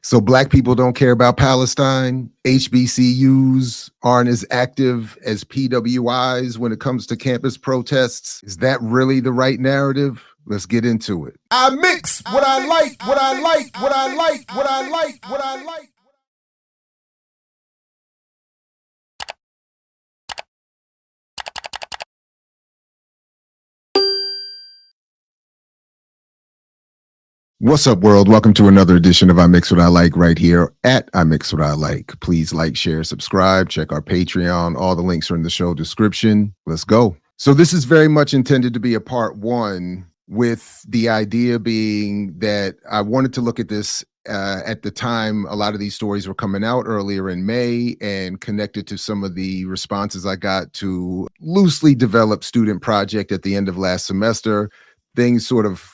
So black people don't care about Palestine. HBCUs aren't as active as PWIs when it comes to campus protests. Is that really the right narrative? Let's get into it. I mix what I like, what I like, what I like, what I like, what I like. What's up, world? Welcome to another edition of I Mix What I Like right here at I Mix What I Like. Please like, share, subscribe, check our Patreon. All the links are in the show description. Let's go. So this is very much intended to be a part one, with the idea being that I wanted to look at this at the time a lot of these stories were coming out earlier in May, and connected to some of the responses I got to loosely developed student project at the end of last semester. Things sort of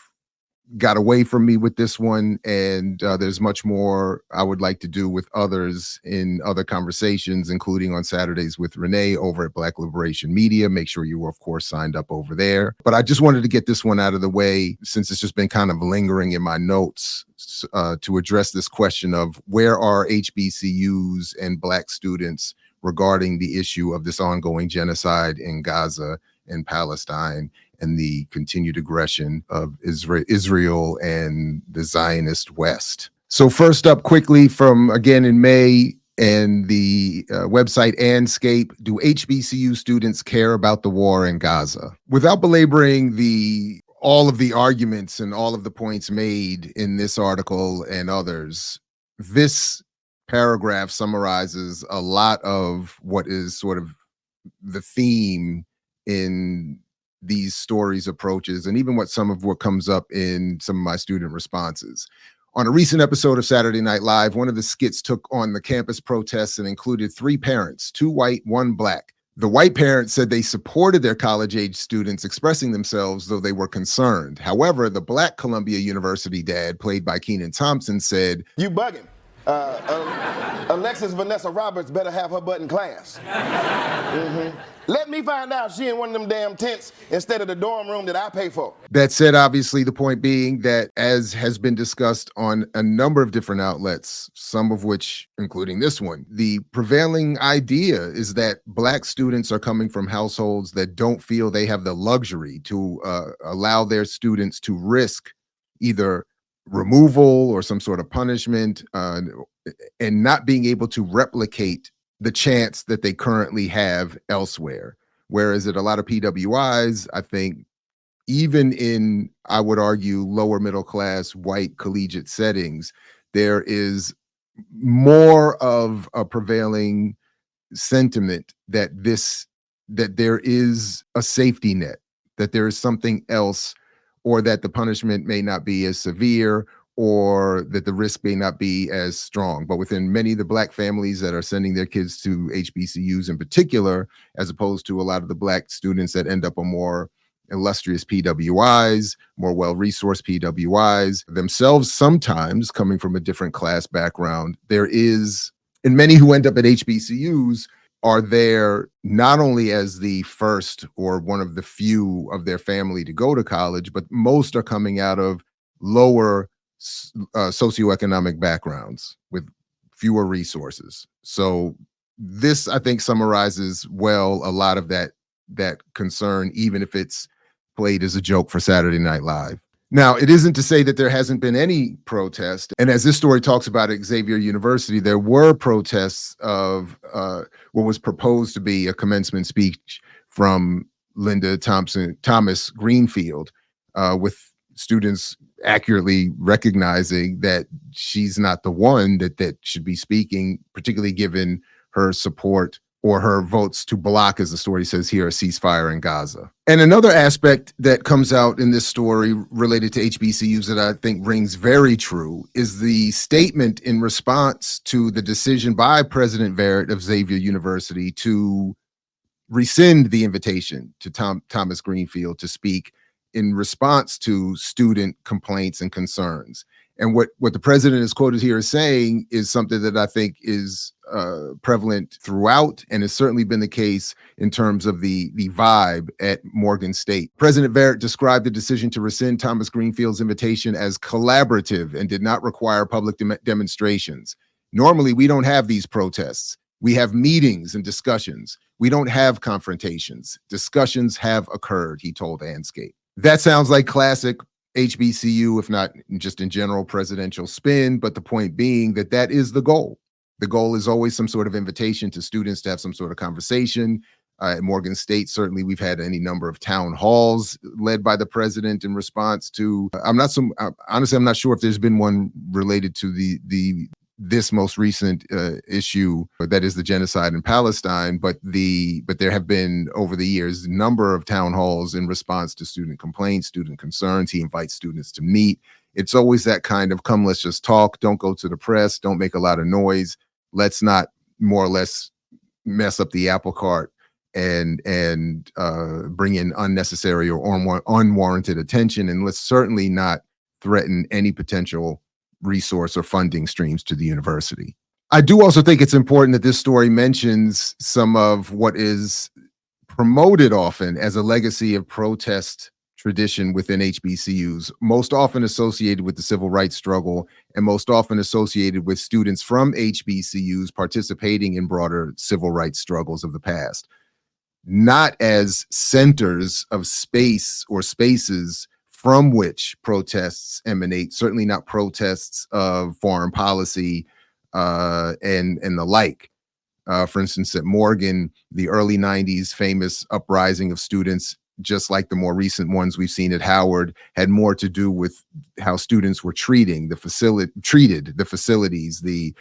got away from me with this one, and there's much more I would like to do with others in other conversations, including on Saturdays with Renee over at Black Liberation Media. Make sure you were, of course, signed up over there. But I just wanted to get this one out of the way, since it's just been kind of lingering in my notes, to address this question of where are HBCUs and Black students regarding the issue of this ongoing genocide in Gaza and Palestine, and the continued aggression of Israel and the Zionist West. So first up, quickly, from again in May and the website Anscape, do HBCU students care about the war in Gaza? Without belaboring all of the arguments and all of the points made in this article and others, this paragraph summarizes a lot of what is sort of the theme in these stories, approaches, and even some of what comes up in some of my student responses. On a recent episode of Saturday Night Live, one of the skits took on the campus protests and included three parents, two white, one black. The white parents said they supported their college-age students expressing themselves, though they were concerned. However, the black Columbia University dad, played by Kenan Thompson, said, "You bugging. Alexis Vanessa Roberts better have her butt in class. Let me find out she in one of them damn tents instead of the dorm room that I pay for." That said, obviously, the point being that, as has been discussed on a number of different outlets, some of which, including this one, the prevailing idea is that Black students are coming from households that don't feel they have the luxury to allow their students to risk either removal or some sort of punishment, and not being able to replicate the chance that they currently have elsewhere. Whereas at a lot of PWIs, I think, even in, I would argue, lower middle class white collegiate settings, there is more of a prevailing sentiment that there is a safety net, that there is something else, or that the punishment may not be as severe, or that the risk may not be as strong. But within many of the Black families that are sending their kids to HBCUs in particular, as opposed to a lot of the Black students that end up on more illustrious PWIs, more well-resourced PWIs, themselves sometimes coming from a different class background, there is, and many who end up at HBCUs are there not only as the first or one of the few of their family to go to college, but most are coming out of lower socioeconomic backgrounds with fewer resources. So this, I think, summarizes well a lot of that concern, even if it's played as a joke for Saturday Night Live. Now, it isn't to say that there hasn't been any protest. And as this story talks about at Xavier University, there were protests of what was proposed to be a commencement speech from Linda Thomas Greenfield, with students accurately recognizing that she's not the one that should be speaking, particularly given her support or her votes to block, as the story says here, a ceasefire in Gaza. And another aspect that comes out in this story related to HBCUs that I think rings very true is the statement in response to the decision by President Barrett of Xavier University to rescind the invitation to Thomas Greenfield to speak in response to student complaints and concerns. And what the president is quoted here as saying is something that I think is prevalent throughout, and has certainly been the case in terms of the vibe at Morgan State. President Barrett described the decision to rescind Thomas Greenfield's invitation as collaborative and did not require public demonstrations. Normally, we don't have these protests. We have meetings and discussions. We don't have confrontations. Discussions have occurred, he told Anscape. That sounds like classic HBCU, if not just in general presidential spin, but the point being that that is the goal. The goal is always some sort of invitation to students to have some sort of conversation. At Morgan State, certainly we've had any number of town halls led by the president in response to, honestly, I'm not sure if there's been one related to this most recent issue, that is the genocide in Palestine, but there have been over the years a number of town halls in response to student complaints, student concerns. He invites students to meet. It's always that kind of come, let's just talk, don't go to the press, don't make a lot of noise, let's not more or less mess up the apple cart and bring in unnecessary or unwarranted attention, and let's certainly not threaten any potential resource or funding streams to the university. I do also think it's important that this story mentions some of what is promoted often as a legacy of protest tradition within HBCUs, most often associated with the civil rights struggle and most often associated with students from HBCUs participating in broader civil rights struggles of the past, not as centers of space or spaces from which protests emanate, certainly not protests of foreign policy and the like. For instance, at Morgan, the early 90s famous uprising of students, just like the more recent ones we've seen at Howard, had more to do with how students were treated the facilities, the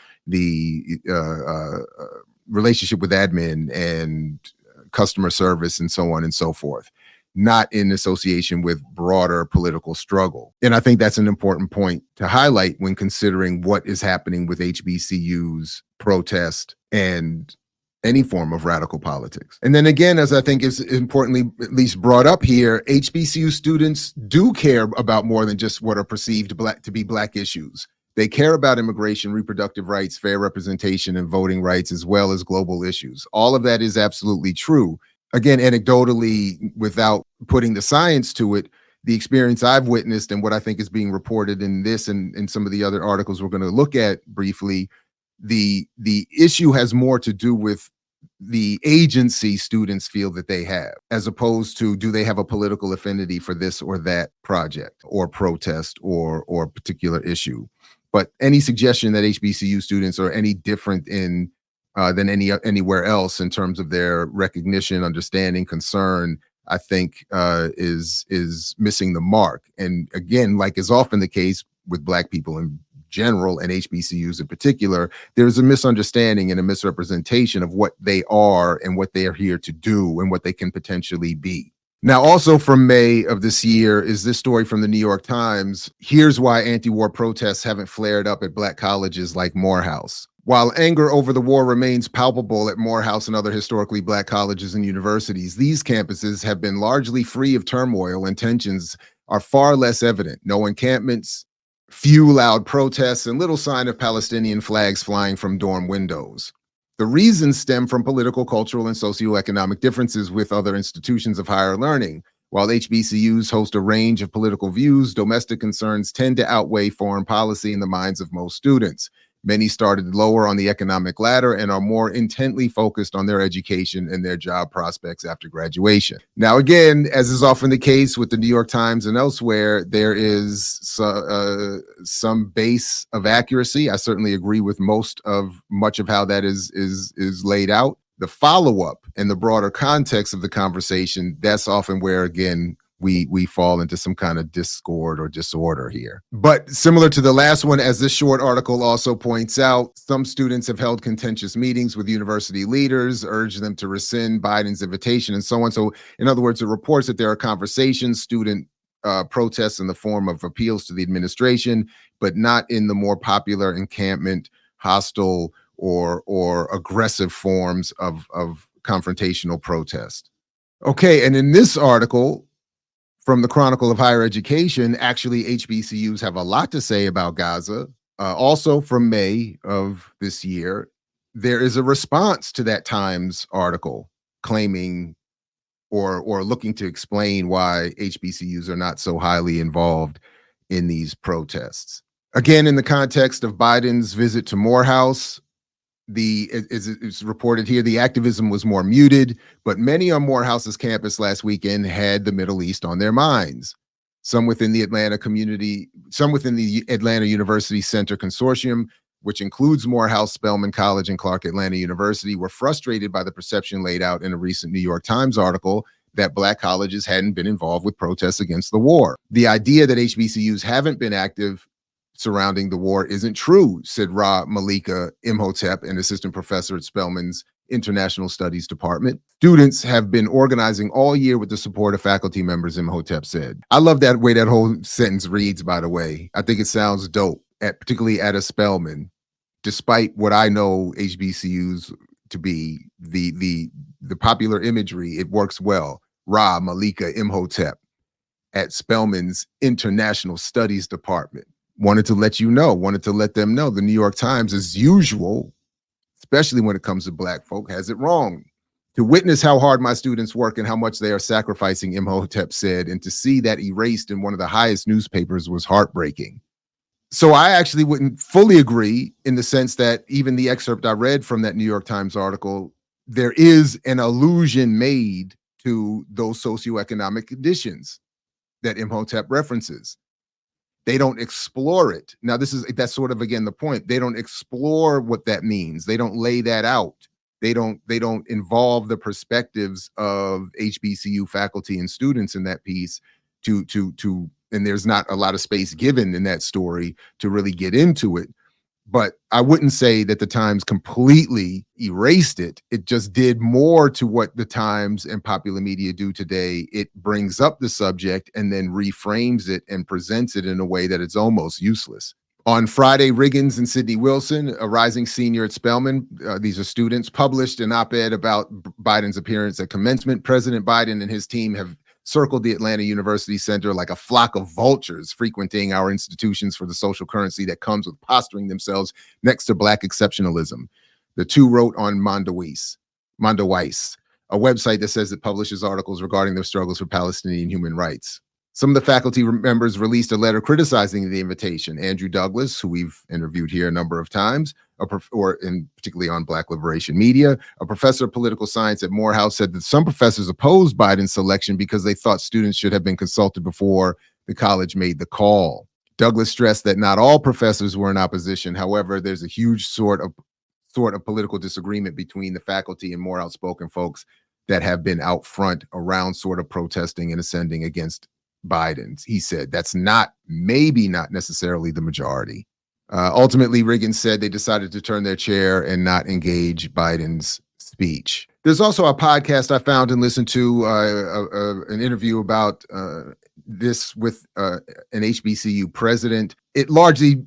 relationship with admin and customer service and so on and so forth, not in association with broader political struggle. And I think that's an important point to highlight when considering what is happening with HBCUs, protest, and any form of radical politics. And then again, as I think is importantly at least brought up here, HBCU students do care about more than just what are perceived to be Black issues. They care about immigration, reproductive rights, fair representation, and voting rights, as well as global issues. All of that is absolutely true. Again, anecdotally, without putting the science to it, the experience I've witnessed and what I think is being reported in this and in some of the other articles we're going to look at briefly, the issue has more to do with the agency students feel that they have, as opposed to do they have a political affinity for this or that project or protest or particular issue. But any suggestion that HBCU students are any different in than anywhere else in terms of their recognition, understanding, concern, I think is missing the mark. And again, like is often the case with Black people in general and HBCUs in particular, there's a misunderstanding and a misrepresentation of what they are and what they are here to do and what they can potentially be. Now, also from May of this year is this story from the New York Times. Here's why anti-war protests haven't flared up at Black colleges like Morehouse. While anger over the war remains palpable at Morehouse and other historically Black colleges and universities, these campuses have been largely free of turmoil and tensions are far less evident. No encampments, few loud protests, and little sign of Palestinian flags flying from dorm windows. The reasons stem from political, cultural, and socioeconomic differences with other institutions of higher learning. While HBCUs host a range of political views, domestic concerns tend to outweigh foreign policy in the minds of most students. Many started lower on the economic ladder and are more intently focused on their education and their job prospects after graduation. Now, again, as is often the case with the New York Times and elsewhere, there is some base of accuracy. I certainly agree with much of how that is laid out. The follow-up and the broader context of the conversation, that's often where, again, we fall into some kind of discord or disorder here. But similar to the last one, as this short article also points out, some students have held contentious meetings with university leaders, urged them to rescind Biden's invitation and so on. So in other words, it reports that there are conversations, student protests in the form of appeals to the administration, but not in the more popular encampment, hostile or aggressive forms of confrontational protest. Okay, and in this article, from the Chronicle of Higher Education, actually HBCUs have a lot to say about Gaza. Also from May of this year, there is a response to that Times article claiming or looking to explain why HBCUs are not so highly involved in these protests. Again, in the context of Biden's visit to Morehouse, it's reported here, the activism was more muted, but many on Morehouse's campus last weekend had the Middle East on their minds. Some within the Atlanta University Center Consortium, which includes Morehouse, Spelman College, and Clark Atlanta University, were frustrated by the perception laid out in a recent New York Times article that Black colleges hadn't been involved with protests against the war. The idea that HBCUs haven't been active surrounding the war isn't true, said Ra Malika Imhotep, an assistant professor at Spelman's International Studies Department. Students have been organizing all year with the support of faculty members, Imhotep said. I love that way that whole sentence reads, by the way. I think it sounds dope, particularly at a Spelman, despite what I know HBCUs to be, the popular imagery, it works well. Ra Malika Imhotep at Spelman's International Studies Department. Wanted to let them know the New York Times, as usual, especially when it comes to Black folk, has it wrong. To witness how hard my students work and how much they are sacrificing, Imhotep said, and to see that erased in one of the highest newspapers was heartbreaking. So I actually wouldn't fully agree in the sense that even the excerpt I read from that New York Times article, there is an allusion made to those socioeconomic conditions that Imhotep references. They don't explore it. Now, that's sort of, again, the point. They don't explore what that means. They don't lay that out. They don't involve the perspectives of HBCU faculty and students in that piece and there's not a lot of space given in that story to really get into it. But I wouldn't say that the Times completely erased it. It just did more to what the Times and popular media do today. It brings up the subject and then reframes it and presents it in a way that it's almost useless. On Friday, Riggins and Sidney Wilson, a rising senior at Spelman, these are students, published an op-ed about Biden's appearance at commencement. President Biden and his team have circled the Atlanta University Center like a flock of vultures frequenting our institutions for the social currency that comes with posturing themselves next to Black exceptionalism. The two wrote on Mondoweiss, a website that says it publishes articles regarding their struggles for Palestinian human rights. Some of the faculty members released a letter criticizing the invitation. Andrew Douglas, who we've interviewed here a number of times, particularly on Black Liberation Media, a professor of political science at Morehouse, said that some professors opposed Biden's selection because they thought students should have been consulted before the college made the call. Douglas stressed that not all professors were in opposition. However, there's a huge sort of political disagreement between the faculty and more outspoken folks that have been out front around sort of protesting and ascending against Biden. He said that's maybe not necessarily the majority. Ultimately, Riggins said they decided to turn their chair and not engage Biden's speech. There's also a podcast I found and listened to, an interview about this with an HBCU president. It largely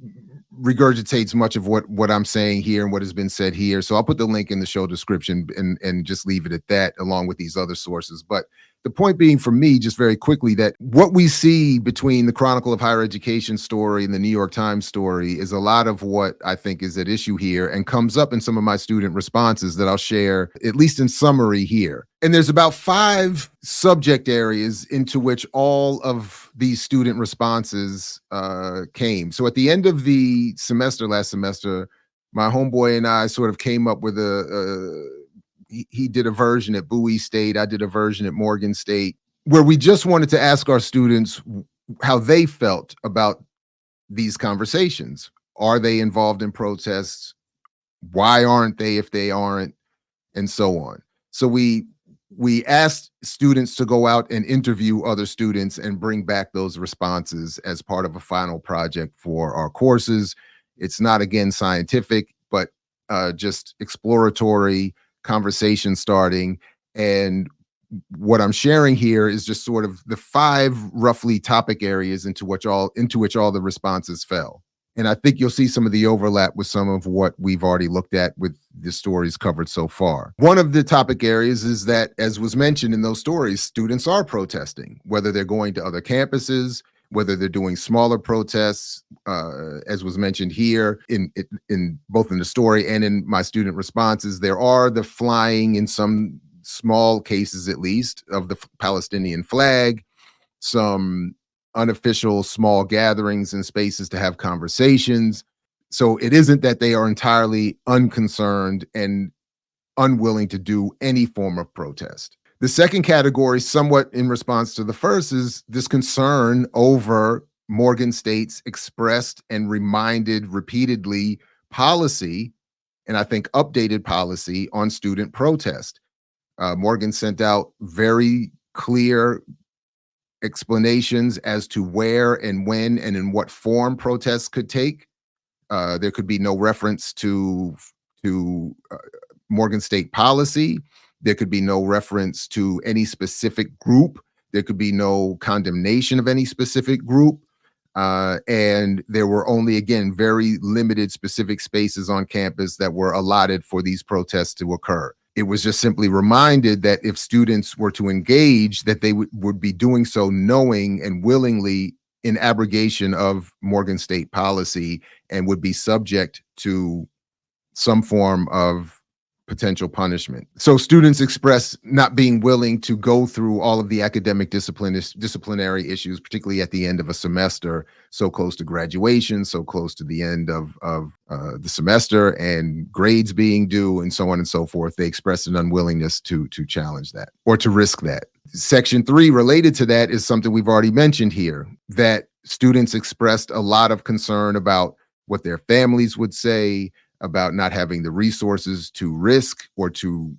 regurgitates much of what I'm saying here and what has been said here. So I'll put the link in the show description and just leave it at that, along with these other sources. But the point being for me, just very quickly, that what we see between the Chronicle of Higher Education story and the New York Times story is a lot of what I think is at issue here and comes up in some of my student responses that I'll share, at least in summary here. And there's about 5 subject areas into which all of these student responses came. So at the end of the last semester, my homeboy and I sort of came up with he did a version at Bowie State. I did a version at Morgan State, where we just wanted to ask our students how they felt about these conversations. Are they involved in protests? Why aren't they if they aren't? And so on. So we asked students to go out and interview other students and bring back those responses as part of a final project for our courses. It's not, again, scientific, but just exploratory, conversation starting. And what I'm sharing here is just sort of the 5 roughly topic areas into which all the responses fell. And I think you'll see some of the overlap with some of what we've already looked at with the stories covered so far. One of the topic areas is that, as was mentioned in those stories, students are protesting, whether they're going to other campuses, whether they're doing smaller protests, as was mentioned here in both in the story and in my student responses. There are the flying, in some small cases at least, of the Palestinian flag, some unofficial small gatherings and spaces to have conversations. So it isn't that they are entirely unconcerned and unwilling to do any form of protest. The second category, somewhat in response to the first, is this concern over Morgan State's expressed and reminded repeatedly policy, and I think updated policy, on student protest. Morgan sent out very clear explanations as to where and when and in what form protests could take. There could be no reference to Morgan State policy. There could be no reference to any specific group. There could be no condemnation of any specific group. And there were only, again, very limited specific spaces on campus that were allotted for these protests to occur. It was just simply reminded that if students were to engage, that they would be doing so knowing and willingly in abrogation of Morgan State policy, and would be subject to some form of potential punishment. So students express not being willing to go through all of the academic disciplinary issues, particularly at the end of a semester, so close to graduation, so close to the end of the semester and grades being due, and so on and so forth. They express an unwillingness to challenge that or to risk that. Section 3 related to that is something we've already mentioned here, that students expressed a lot of concern about what their families would say, about not having the resources to risk or to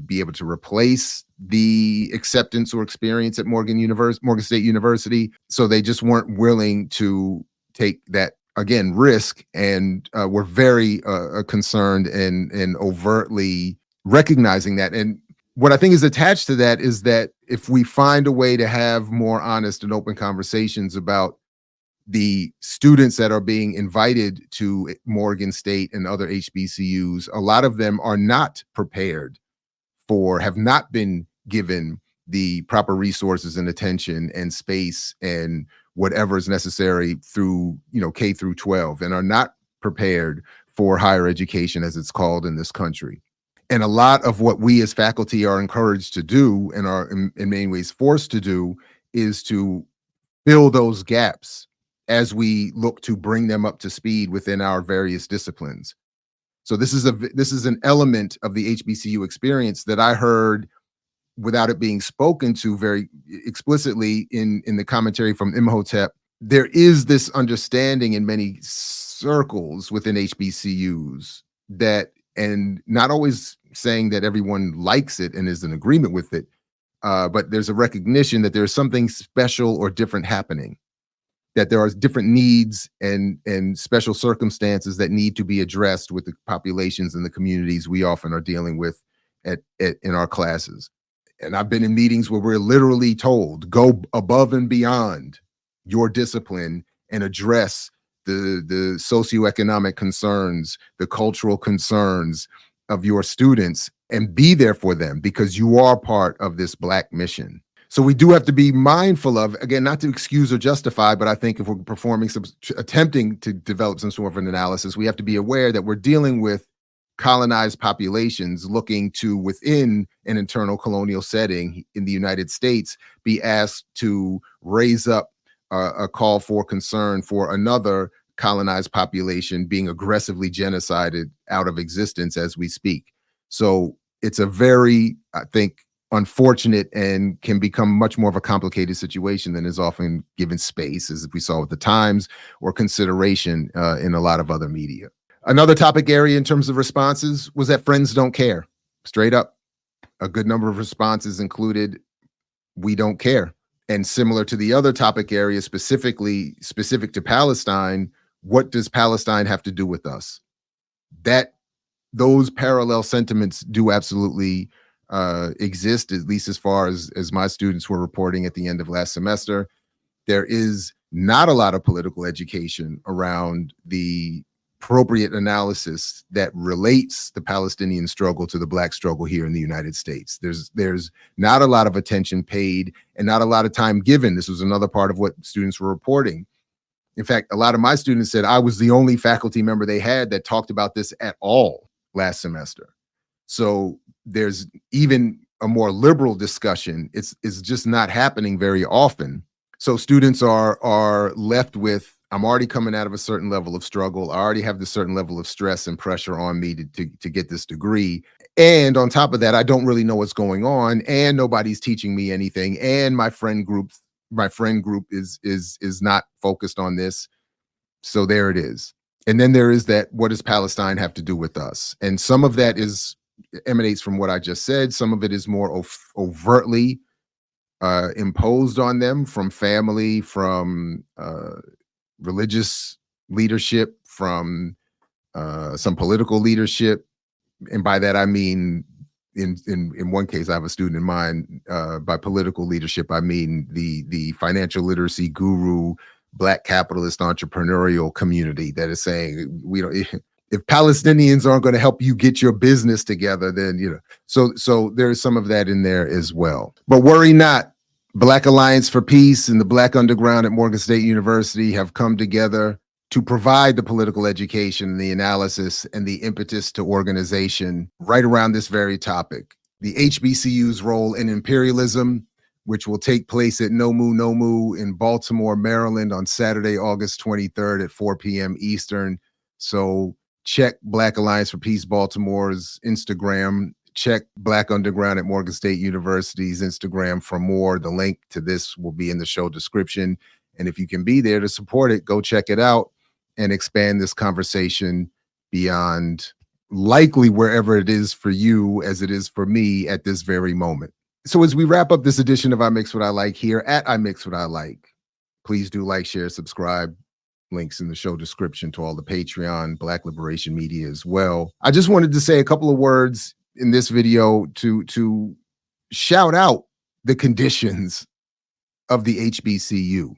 be able to replace the acceptance or experience at Morgan State University. So they just weren't willing to take that, again, risk, and were very concerned and overtly recognizing that. And what I think is attached to that is that if we find a way to have more honest and open conversations about the students that are being invited to Morgan State and other HBCUs, a lot of them are not prepared for, have not been given the proper resources and attention and space and whatever is necessary through, K through 12, and are not prepared for higher education, as it's called in this country. And a lot of what we as faculty are encouraged to do, and are in many ways forced to do, is to fill those gaps as we look to bring them up to speed within our various disciplines. So this is an element of the HBCU experience that I heard without it being spoken to very explicitly in the commentary from Imhotep. There is this understanding in many circles within HBCUs that, and not always saying that everyone likes it and is in agreement with it, but there's a recognition that there's something special or different happening, that there are different needs and special circumstances that need to be addressed with the populations and the communities we often are dealing with in our classes. And I've been in meetings where we're literally told, go above and beyond your discipline and address the socioeconomic concerns, the cultural concerns of your students, and be there for them because you are part of this Black mission. So we do have to be mindful of, again, not to excuse or justify, but I think if we're attempting to develop some sort of an analysis, we have to be aware that we're dealing with colonized populations looking to, within an internal colonial setting in the United States, be asked to raise up a call for concern for another colonized population being aggressively genocided out of existence as we speak. So it's a very, I think, unfortunate and can become much more of a complicated situation than is often given space, as we saw with the Times, or consideration in a lot of other media. Another topic area in terms of responses was that friends don't care. Straight up, a good number of responses included, we don't care. And similar to the other topic area, specific to Palestine, what does Palestine have to do with us? Those parallel sentiments do absolutely exist, at least as far as my students were reporting at the end of last semester. There is not a lot of political education around the appropriate analysis that relates the Palestinian struggle to the Black struggle here in the United States. There's not a lot of attention paid and not a lot of time given. This was another part of what students were reporting. In fact, a lot of my students said I was the only faculty member they had that talked about this at all last semester. So there's even a more liberal discussion. It's just not happening very often. So students are left with, I'm already coming out of a certain level of struggle. I already have this certain level of stress and pressure on me to get this degree. And on top of that, I don't really know what's going on, and nobody's teaching me anything. And my friend group is not focused on this. So there it is. And then there is that, what does Palestine have to do with us? And some of that emanates from what I just said. Some of it is more overtly imposed on them from family, from religious leadership, from some political leadership. And by that, I mean, in one case, I have a student in mind. By political leadership, I mean the financial literacy guru, Black capitalist entrepreneurial community that is saying, if Palestinians aren't going to help you get your business together, then, so there's some of that in there as well. But worry not. Black Alliance for Peace and the Black Underground at Morgan State University have come together to provide the political education, the analysis, and the impetus to organization right around this very topic. The HBCU's role in imperialism, which will take place at NOMU in Baltimore, Maryland on Saturday, August 23rd at 4 p.m. Eastern. So check Black Alliance for Peace Baltimore's Instagram. Check Black Underground at Morgan State University's Instagram for more. The link to this will be in the show description. And if you can be there to support it, go check it out and expand this conversation beyond likely wherever it is for you as it is for me at this very moment. So as we wrap up this edition of I Mix What I Like here at I Mix What I Like, please do like, share, subscribe. Links in the show description to all the Patreon, Black Liberation Media as well. I just wanted to say a couple of words in this video to shout out the conditions of the HBCU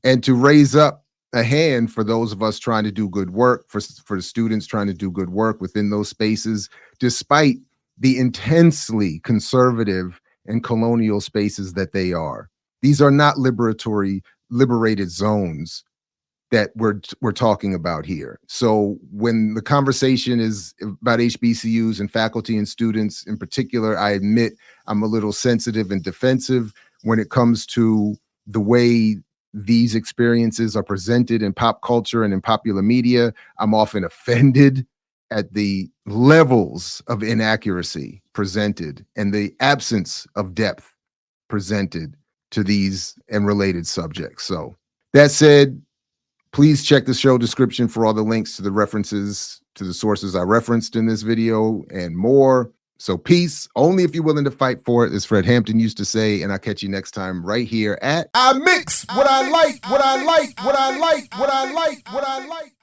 and to raise up a hand for those of us trying to do good work, for the students trying to do good work within those spaces, despite the intensely conservative and colonial spaces that they are. These are not liberated zones that we're talking about here. So when the conversation is about HBCUs and faculty and students in particular, I admit I'm a little sensitive and defensive when it comes to the way these experiences are presented in pop culture and in popular media. I'm often offended at the levels of inaccuracy presented and the absence of depth presented to these and related subjects. So that said, please check the show description for all the links to the references to the sources I referenced in this video and more. So peace, only if you're willing to fight for it, as Fred Hampton used to say, and I'll catch you next time right here at I Mix What I Like, What I Like, What I Like, What I Like, What I Like.